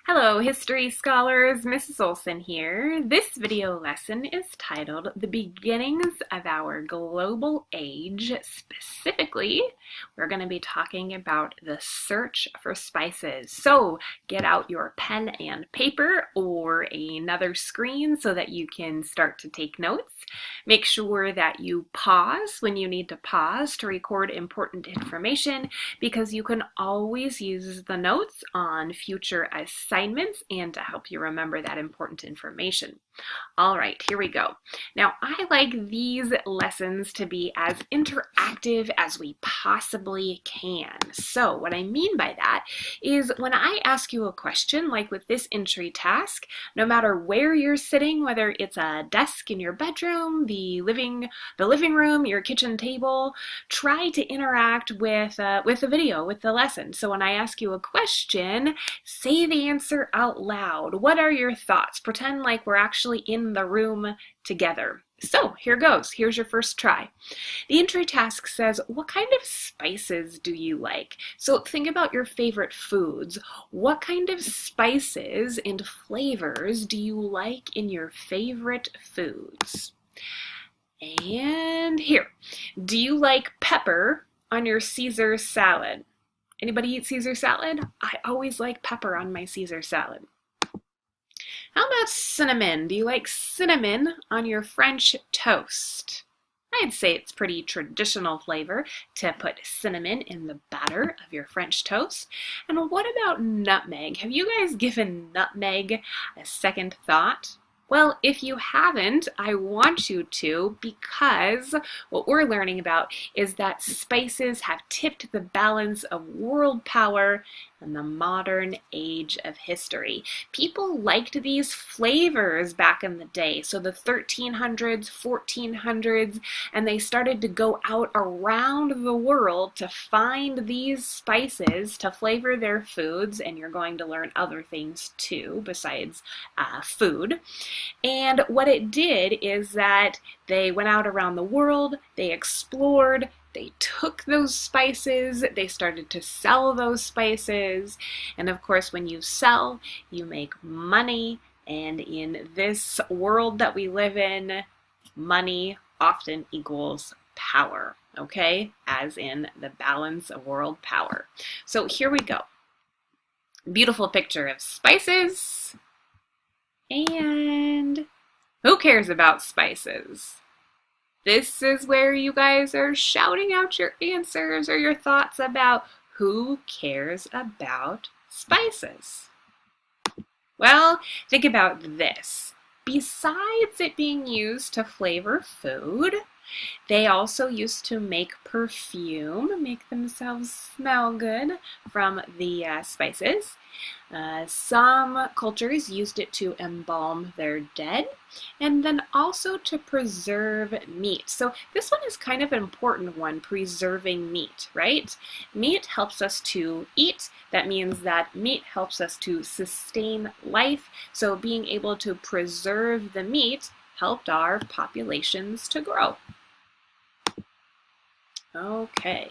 Hello, history scholars. Mrs. Olson here. This video lesson is titled The Beginnings of Our Global Age. Specifically, we're going to be talking about the search for spices. So get out your pen and paper or another screen so that you can start to take notes. Make sure that you pause when you need to pause to record important information, because you can always use the notes on future assignments and to help you remember that important information. All right, here we go. Now, I like these lessons to be as interactive as we possibly can. So what I mean by that is when I ask you a question, like with this entry task, no matter where you're sitting, whether it's a desk in your bedroom, the living room, your kitchen table, try to interact with the video, with the lesson. So when I ask you a question, say the answer out loud. What are your thoughts? Pretend like we're actually in the room together. So here goes. Here's your first try. The entry task says, what kind of spices do you like? So think about your favorite foods. What kind of spices and flavors do you like in your favorite foods? And here, do you like pepper on your Caesar salad? Anybody eat Caesar salad? I always like pepper on my Caesar salad. How about cinnamon? Do you like cinnamon on your French toast? I'd say it's pretty traditional flavor to put cinnamon in the batter of your French toast. And what about nutmeg? Have you guys given nutmeg a second thought? Well, if you haven't, I want you to, because what we're learning about is that spices have tipped the balance of world power in the modern age of history. People liked these flavors back in the day, so the 1300s, 1400s, and they started to go out around the world to find these spices to flavor their foods, and you're going to learn other things too besides food. And what it did is that they went out around the world, they explored, they took those spices, they started to sell those spices, and of course when you sell, you make money, and in this world that we live in, money often equals power, okay? As in the balance of world power. So here we go. Beautiful picture of spices. And who cares about spices? This is where you guys are shouting out your answers or your thoughts about who cares about spices. Well, think about this. Besides it being used to flavor food, they also used to make perfume, make themselves smell good from the spices. Some cultures used it to embalm their dead, and then also to preserve meat. So this one is kind of an important one, preserving meat, right? Meat helps us to eat. That means that meat helps us to sustain life. So being able to preserve the meat helped our populations to grow. Okay,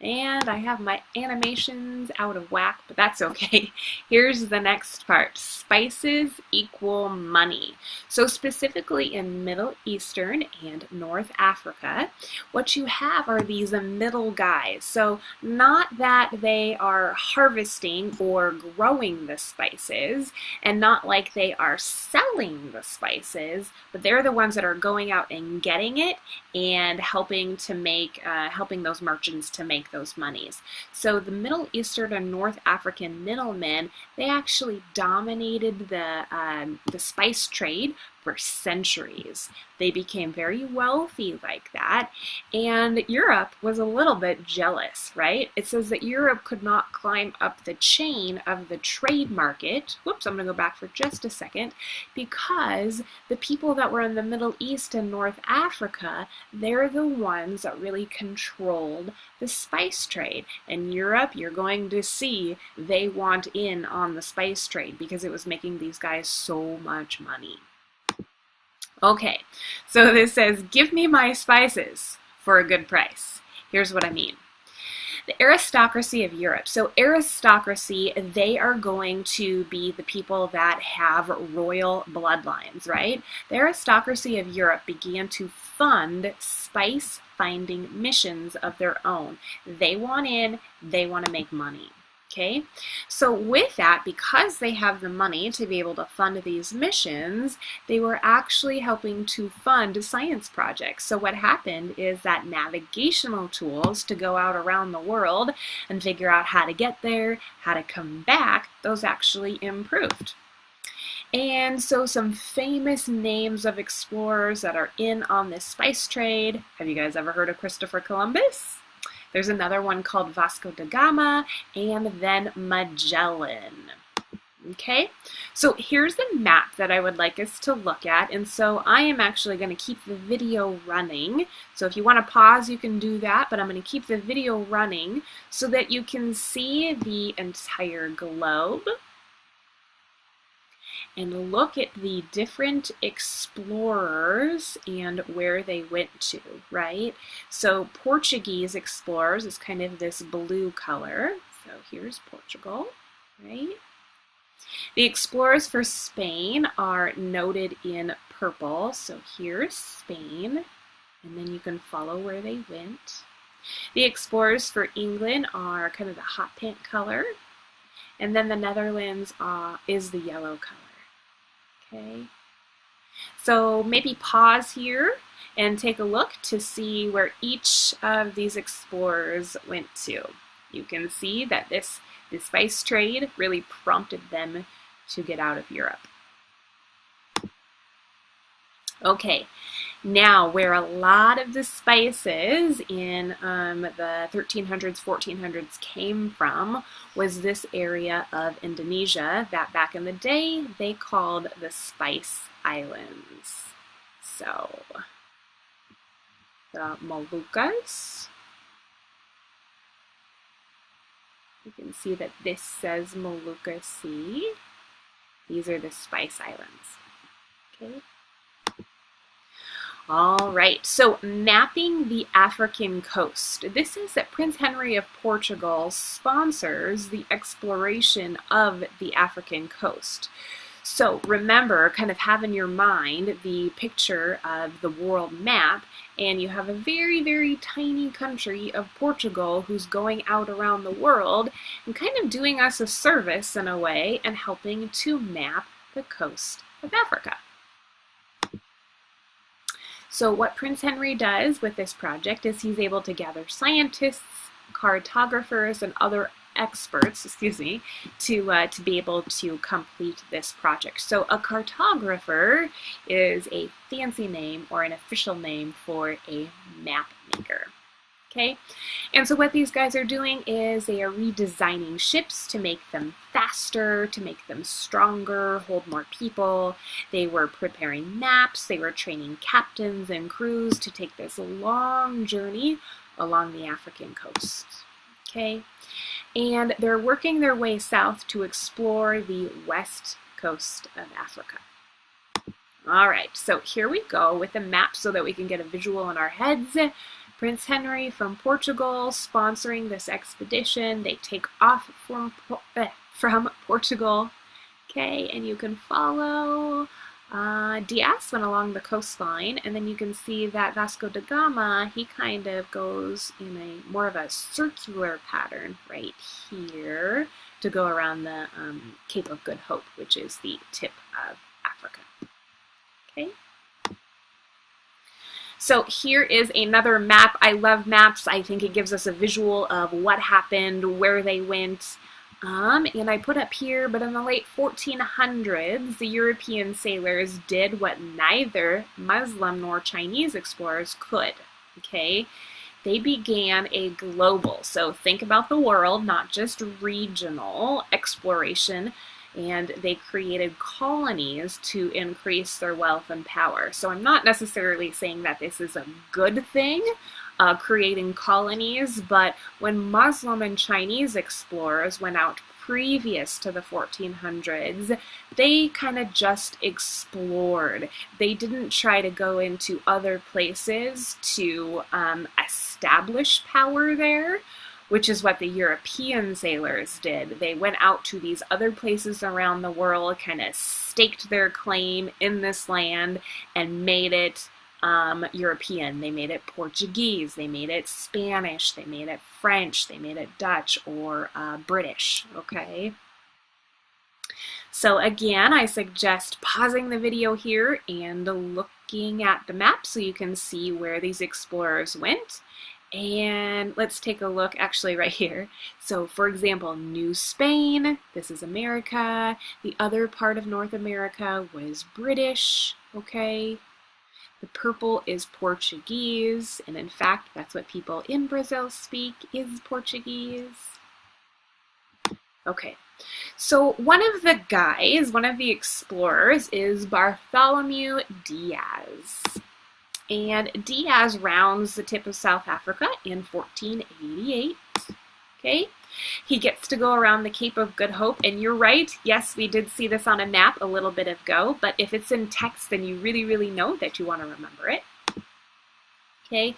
and I have my animations out of whack, but that's okay. Here's the next part. Spices equal money. So specifically in Middle Eastern and North Africa, what you have are these middle guys. So not that they are harvesting or growing the spices, and not like they are selling the spices, but they're the ones that are going out and getting it and helping to make, helping those merchants to make those monies. So the Middle Eastern and North African middlemen, they actually dominated the spice trade for centuries. They became very wealthy like that, and Europe was a little bit jealous, right? It says that Europe could not climb up the chain of the trade market. Whoops, I'm going to go back for just a second, because the people that were in the Middle East and North Africa, they're the ones that really controlled the spice trade. And Europe, you're going to see they want in on the spice trade because it was making these guys so much money. Okay, so this says, give me my spices for a good price. Here's what I mean. The aristocracy of Europe. So aristocracy, they are going to be the people that have royal bloodlines, right? The aristocracy of Europe began to fund spice finding missions of their own. They want in, they want to make money. Okay, so with that, because they have the money to be able to fund these missions, they were actually helping to fund science projects. So what happened is that navigational tools to go out around the world and figure out how to get there, how to come back, those actually improved. And so some famous names of explorers that are in on this spice trade. Have you guys ever heard of Christopher Columbus? There's another one called Vasco da Gama, and then Magellan. Okay, so here's the map that I would like us to look at, and so I am actually going to keep the video running. So if you want to pause, you can do that, but I'm going to keep the video running so that you can see the entire globe and look at the different explorers and where they went to, right? So Portuguese explorers is kind of this blue color. So here's Portugal, right? The explorers for Spain are noted in purple. So here's Spain, and then you can follow where they went. The explorers for England are kind of the hot pink color, and then the Netherlands is the yellow color. Okay, so maybe pause here and take a look to see where each of these explorers went to. You can see that this spice trade really prompted them to get out of Europe. Okay, now where a lot of the spices in the 1300s, 1400s came from was this area of Indonesia that back in the day they called the Spice Islands. So, the Moluccas. You can see that this says Molucca Sea. These are the Spice Islands. Okay. All right, so mapping the African coast. This is that Prince Henry of Portugal sponsors the exploration of the African coast. So remember, kind of have in your mind the picture of the world map, and you have a very, very tiny country of Portugal who's going out around the world and kind of doing us a service in a way and helping to map the coast of Africa. So what Prince Henry does with this project is he's able to gather scientists, cartographers, and other experts, to be able to complete this project. So a cartographer is a fancy name or an official name for a map maker. Okay, and so what these guys are doing is they are redesigning ships to make them faster, to make them stronger, hold more people. They were preparing maps, they were training captains and crews to take this long journey along the African coast. Okay, and they're working their way south to explore the west coast of Africa. All right, so here we go with the map so that we can get a visual in our heads. Prince Henry from Portugal sponsoring this expedition. They take off from Portugal. Okay, and you can follow Diaz went along the coastline, and then you can see that Vasco da Gama, he kind of goes in a more of a circular pattern right here to go around the Cape of Good Hope, which is the tip of Africa. Okay. So here is another map. I love maps. I think it gives us a visual of what happened, where they went. And I put up here, but in the late 1400s, the European sailors did what neither Muslim nor Chinese explorers could. Okay? They began a global, so think about the world, not just regional exploration, and they created colonies to increase their wealth and power. So I'm not necessarily saying that this is a good thing, creating colonies, but when Muslim and Chinese explorers went out previous to the 1400s, they kind of just explored. They didn't try to go into other places to establish power there. which is what the European sailors did. They went out to these other places around the world, kind of staked their claim in this land and made it European. They made it Portuguese, they made it Spanish, they made it French, they made it Dutch or British, okay? So again, I suggest pausing the video here and looking at the map so you can see where these explorers went. And let's take a look actually right here. So for example, New Spain, this is America. The other part of North America was British, okay? The purple is Portuguese, and in fact, that's what people in Brazil speak, is Portuguese. Okay, so one of the guys, one of the explorers is Bartholomew Diaz. And Diaz rounds the tip of South Africa in 1488, okay? He gets to go around the Cape of Good Hope, and you're right, yes, we did see this on a map a little bit ago, but if it's in text, then you really know that you want to remember it, okay?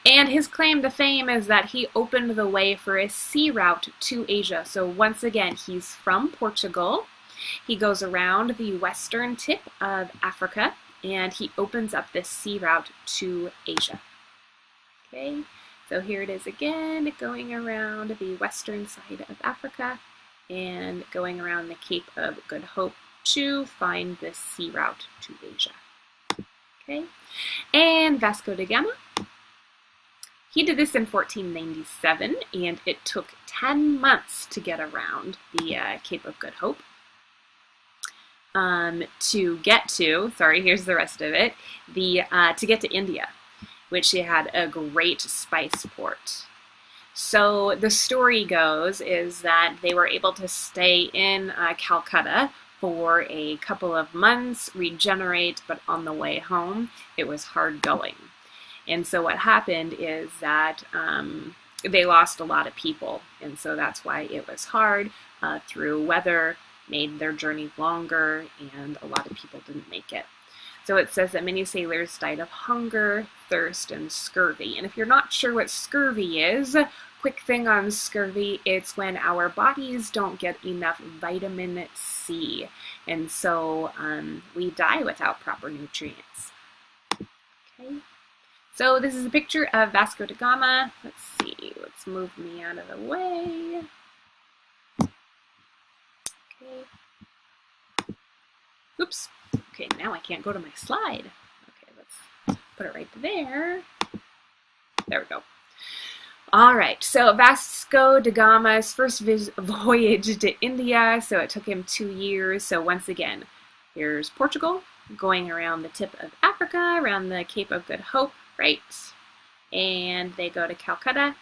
And his claim to fame is that he opened the way for a sea route to Asia. So once again, he's from Portugal. He goes around the western tip of Africa, and he opens up this sea route to Asia. Okay, so here it is again, going around the western side of Africa and going around the Cape of Good Hope to find this sea route to Asia. Okay, and Vasco da Gama, he did this in 1497, and it took 10 months to get around the Cape of Good Hope. To get to, sorry, here's the rest of it, to get to India, which he had a great spice port. So the story goes is that they were able to stay in Calcutta for a couple of months, regenerate, but on the way home, it was hard going. And so what happened is that they lost a lot of people, and so that's why it was hard through weather, made their journey longer, and a lot of people didn't make it. So it says that many sailors died of hunger, thirst, and scurvy. And if you're not sure what scurvy is, quick thing on scurvy, it's when our bodies don't get enough vitamin C. And so we die without proper nutrients. Okay. So this is a picture of Vasco da Gama. Let's see, let's move me out of the way. Oops. Okay, now I can't go to my slide. Okay, let's put it right there. There we go. All right, so Vasco da Gama's first voyage to India, so it took him 2 years. So once again, here's Portugal, going around the tip of Africa, around the Cape of Good Hope, right? And they go to Calcutta.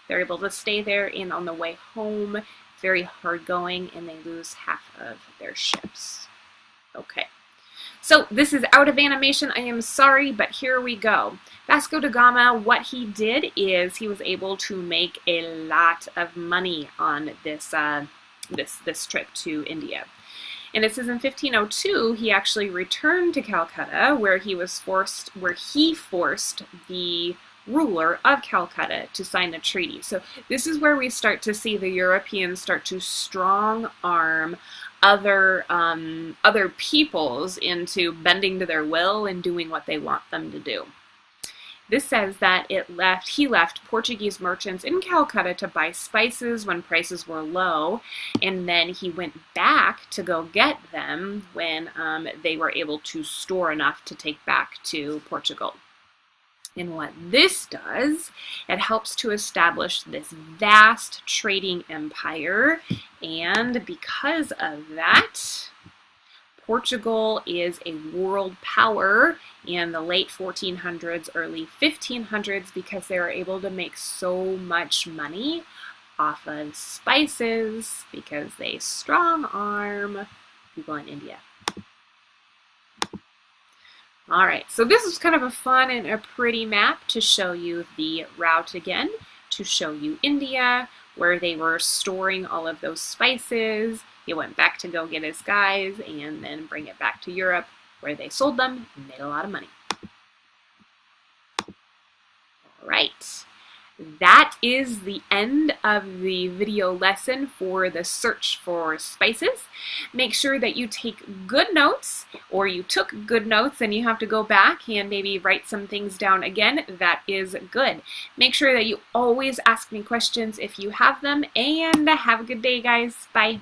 They're able to stay there, and on the way home, very hard going, and they lose half of their ships. Okay, so this is out of animation. I am sorry, but here we go. Vasco da Gama, what he did is he was able to make a lot of money on this this trip to India. And it says in 1502 he actually returned to Calcutta, where he forced the ruler of Calcutta to sign a treaty. So this is where we start to see the Europeans start to strong arm other peoples into bending to their will and doing what they want them to do. This says that he left Portuguese merchants in Calcutta to buy spices when prices were low, and then he went back to go get them when they were able to store enough to take back to Portugal. And what this does, it helps to establish this vast trading empire, and because of that, Portugal is a world power in the late 1400s, early 1500s, because they were able to make so much money off of spices because they strong arm people in India. All right, so this is kind of a fun and a pretty map to show you the route again, to show you India, where they were storing all of those spices. He went back to go get his guys and then bring it back to Europe, where they sold them and made a lot of money. All right, that is the end of the video lesson for the search for spices. Make sure that you take good notes, or you took good notes and you have to go back and maybe write some things down again. That is good. Make sure that you always ask me questions if you have them, and have a good day, guys. Bye.